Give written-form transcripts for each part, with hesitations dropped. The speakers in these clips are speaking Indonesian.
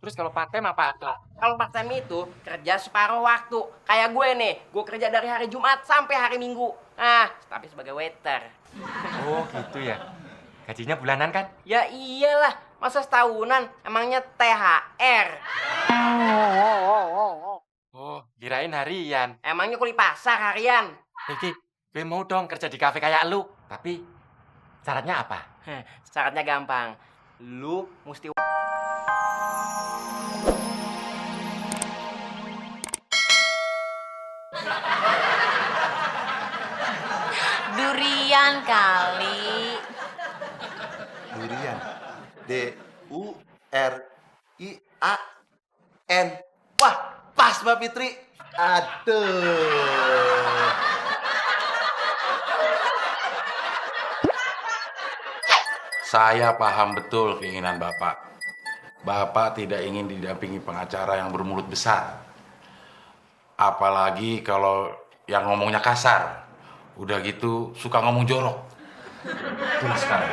Terus kalau part time apa, Kak? Kalau part time itu kerja separuh waktu. Kayak gue nih, gue kerja dari hari Jumat sampai hari Minggu. Nah, tapi sebagai waiter. Oh gitu ya. Gajinya bulanan kan? Ya iyalah, masa setahunan? Emangnya THR? Oh, kirain harian. Emangnya kuli pasar harian? Ki, gue mau dong kerja di kafe kayak lu. Tapi syaratnya apa? Heh, syaratnya gampang. Lu mesti Durian kali. Durian. Durian. Wah, pas Mbak Fitri. Aduh. Saya paham betul keinginan Bapak. Bapak tidak ingin didampingi pengacara yang bermulut besar. Apalagi kalau yang ngomongnya kasar. Udah gitu suka ngomong jorok. Betul sekali.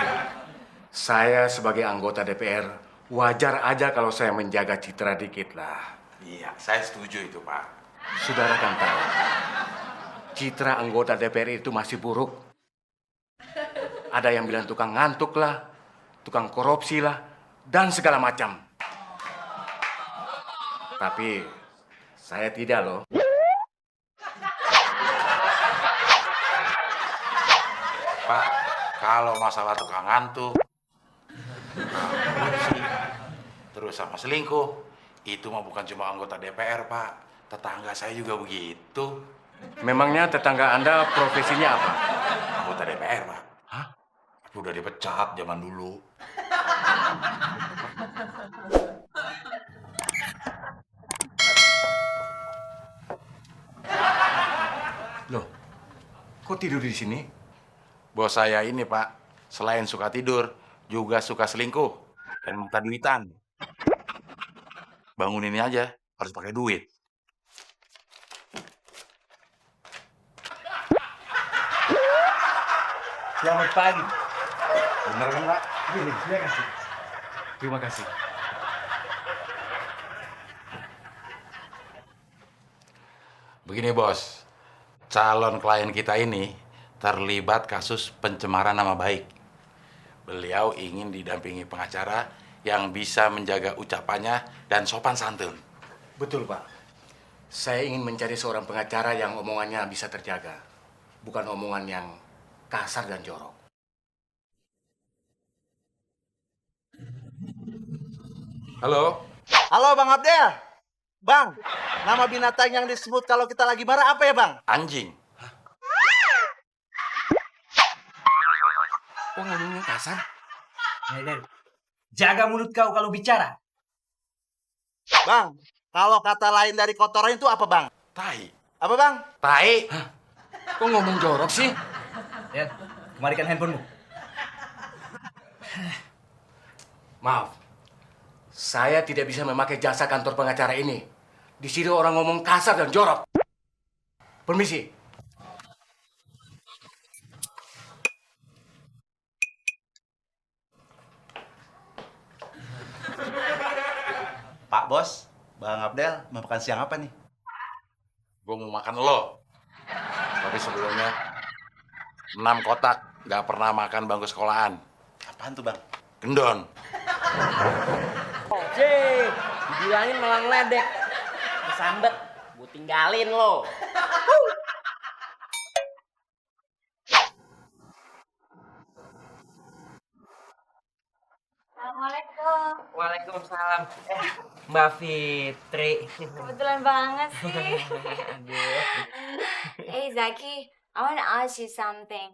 Saya sebagai anggota DPR, wajar aja kalau saya menjaga citra dikit lah. Iya, saya setuju itu Pak. Saudara kan tahu, citra anggota DPR itu masih buruk. Ada yang bilang tukang ngantuk lah, tukang korupsi lah, dan segala macam. Tapi saya tidak loh. Pak, kalau masalah tukang ngantuk, korupsi, terus sama selingkuh, itu mah bukan cuma anggota DPR Pak. Tetangga saya juga begitu. Memangnya tetangga Anda profesinya apa? Anggota DPR Pak. Hah? Udah dipecat zaman dulu. Loh, kok tidur di sini? Bos saya ini Pak, selain suka tidur, juga suka selingkuh dan minta duitan. Bangun ini aja, harus pakai duit. Selamat pagi. Bener kan Pak? Ini, terima kasih. Terima kasih. Begini bos, calon klien kita ini terlibat kasus pencemaran nama baik. Beliau ingin didampingi pengacara yang bisa menjaga ucapannya dan sopan santun. Betul, Pak. Saya ingin mencari seorang pengacara yang omongannya bisa terjaga. Bukan omongan yang kasar dan jorok. Halo? Halo Bang Abdel. Bang, nama binatang yang disebut kalau kita lagi marah apa ya Bang? Anjing. Kok ngomongnya kasar? Jaga mulut kau kalau bicara. Bang, kalau kata lain dari kotoran itu apa Bang? Tai. Apa Bang? Tai. Kok ngomong jorok sih? Ya, kembalikan handphonemu. Maaf, saya tidak bisa memakai jasa kantor pengacara ini. Di sini orang ngomong kasar dan jorok. Permisi. Pak Bos, Bang Abdel mau makan siang apa nih? Gue mau makan lo. Tapi sebelumnya, 6 kotak nggak pernah makan bangku sekolahan. Apaan tuh Bang? Gendon. Jee, dibilangin malah ngeledek. Kesambet, gue tinggalin lo. Assalamualaikum. Waalaikumsalam. Mbak Fitri. Kebetulan banget sih. Aduh. Hey Zaki, I wanna ask you something.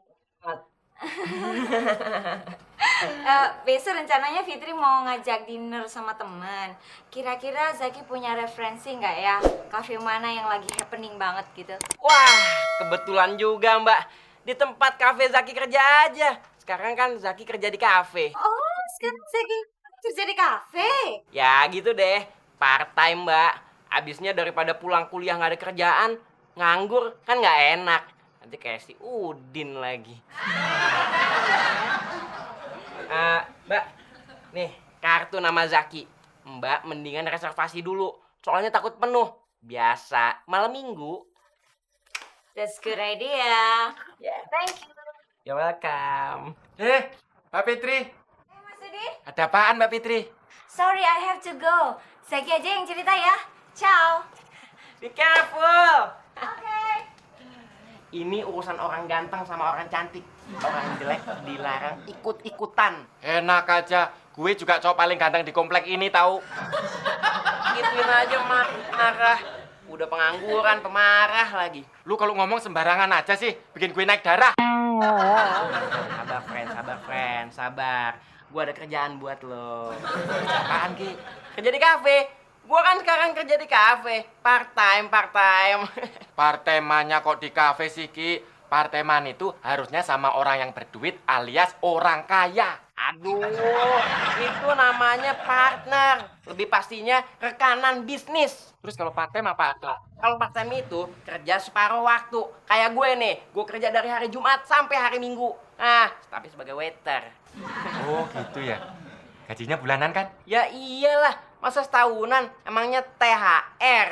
Besok rencananya Fitri mau ngajak dinner sama temen. Kira-kira Zaki punya referensi nggak ya? Cafe mana yang lagi happening banget gitu? Wah, kebetulan juga Mbak. Di tempat kafe Zaki kerja aja. Sekarang kan Zaki kerja di kafe. Oh, sekarang Zaki kerja di kafe? Ya gitu deh, part time Mbak. Abisnya daripada pulang kuliah nggak ada kerjaan, nganggur kan nggak enak. Nanti kayak si Udin lagi. Mbak, nih kartu nama Zaki. Mbak mendingan reservasi dulu. Soalnya takut penuh. Biasa, malam minggu. That's good idea. Yeah. Thank you. You're welcome. Mbak Fitri. Mas Udin, Ada apaan Mbak Fitri? sorry I have to go. Zaki aja yang cerita ya. Ciao. Be careful. Oke. Ini urusan orang ganteng sama orang cantik. Orang jelek dilarang ikut-ikutan. Enak aja. Gue juga cowok paling ganteng di komplek ini tahu. Gituin aja marah. Udah pengangguran, pemarah lagi. Lu kalau ngomong sembarangan aja sih, bikin gue naik darah. Sabar, friend, sabar. Gua ada kerjaan buat lo. Apaan Ki? Kerja di kafe. Gua kan sekarang kerja di kafe. Part time. Partemannya kok di kafe sih Ki? Parteman itu harusnya sama orang yang berduit alias orang kaya. Aduh, itu namanya partner. Lebih pastinya rekanan bisnis. Terus kalau partem apa? Kalau part time itu kerja separuh waktu. Kayak gue nih, gue kerja dari hari Jumat sampai hari Minggu. Nah, tapi sebagai waiter. Oh gitu ya. Gajinya bulanan kan? Ya iyalah, masa setahunan? Emangnya THR?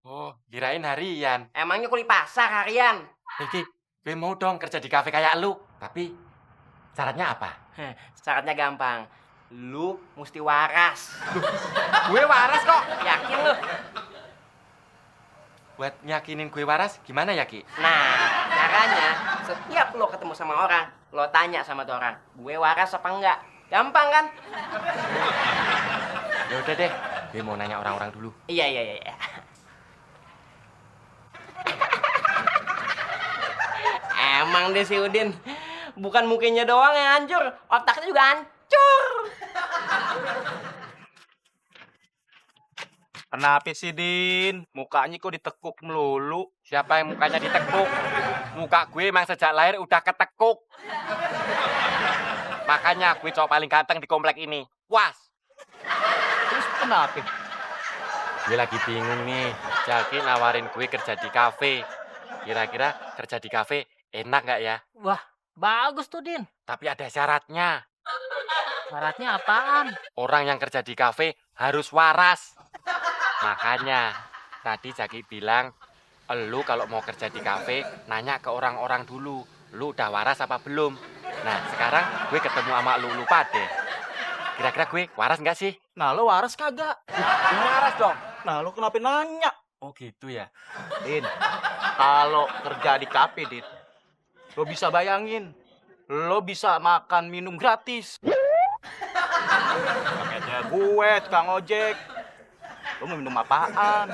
Oh, kirain harian. Emangnya kuli pasar harian? Ki, gue mau dong kerja di kafe kayak lu. Tapi syaratnya apa? Heh, syaratnya gampang. Lu mesti waras. Gue waras kok. Yakin lu? Buat nyakinin gue waras gimana ya Ki? Nah, caranya setiap lo ketemu sama orang, lo tanya sama tuh orang, gue waras apa enggak? Gampang kan? Ya udah deh, gue mau nanya orang-orang dulu. Iya. Emang deh si Udin, bukan mukanya doang yang hancur, otaknya juga hancur. Kenapa sih, Din? Mukanya kok ditekuk melulu? Siapa yang mukanya ditekuk? Muka gue emang sejak lahir udah ketekuk. Makanya gue cowok paling ganteng di komplek ini. Puas. Terus kenapa? Gue lagi bingung nih. Jaki nawarin gue kerja di kafe. Kira-kira kerja di kafe enak nggak ya? Wah, bagus tuh, Din. Tapi ada syaratnya. Syaratnya apaan? Orang yang kerja di kafe harus waras. Makanya tadi Jaki bilang, lu kalau mau kerja di kafe nanya ke orang-orang dulu. Lu udah waras apa belum? Nah, sekarang gue ketemu sama lu pade. Kira-kira gue waras nggak sih? Nah, lo waras kagak? Waras dong. Nah, lo kenapa nanya? Oh gitu ya. Din, kalau kerja di kafe, Din, lo bisa bayangin, lo bisa makan minum gratis. Makanya gue, tukang ojek. Lo mau minum apaan?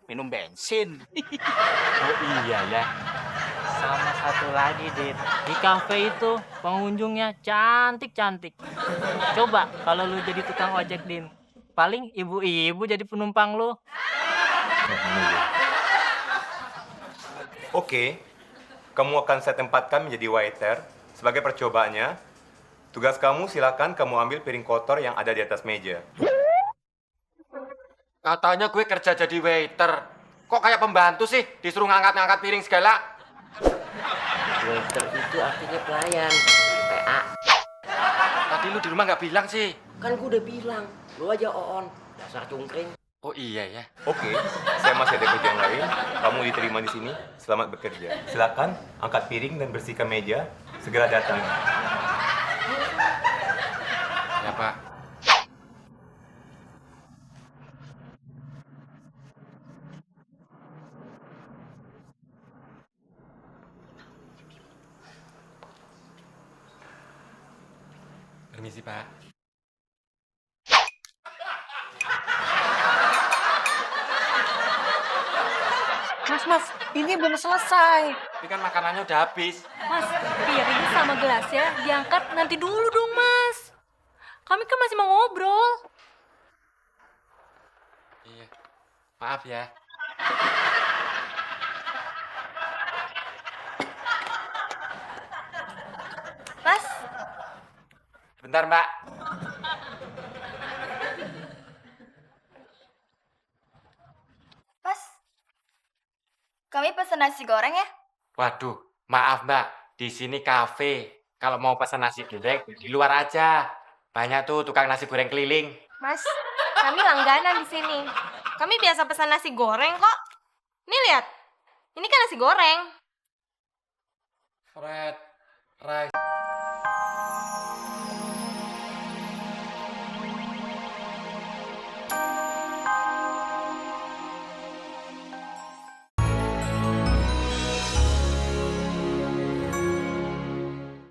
Minum bensin. Oh iya ya. Sama satu lagi, Din. Di kafe itu pengunjungnya cantik-cantik. Coba kalau lu jadi tukang ojek, Din. Paling ibu-ibu jadi penumpang lu. Oke, kamu akan saya tempatkan menjadi waiter. Sebagai percobaannya, tugas kamu silakan kamu ambil piring kotor yang ada di atas meja. Katanya gue kerja jadi waiter. Kok kayak pembantu sih? Disuruh ngangkat-ngangkat piring segala. Waiter itu artinya pelayan. PA. Tadi lu di rumah nggak bilang sih. Kan gue udah bilang, lu aja on. Dasar cungkring. Oh iya ya. Oke, saya masih ada kerjaan lain. Kamu diterima di sini. Selamat bekerja. Silakan angkat piring dan bersihkan meja. Segera datang. Ya Pak. Permisi Pak. Mas, ini belum selesai. Tapi kan makanannya udah habis. Mas, piring sama gelasnya diangkat nanti dulu dong, Mas. Kami kan masih mau ngobrol. Iya. Maaf ya. Mas, Bentar Mbak. Mas. Kami pesan nasi goreng ya? Waduh, maaf Mbak. Di sini kafe. Kalau mau pesan nasi goreng di luar aja. Banyak tuh tukang nasi goreng keliling. Mas, kami langganan di sini. Kami biasa pesan nasi goreng kok. Nih lihat, ini kan nasi goreng. Fred,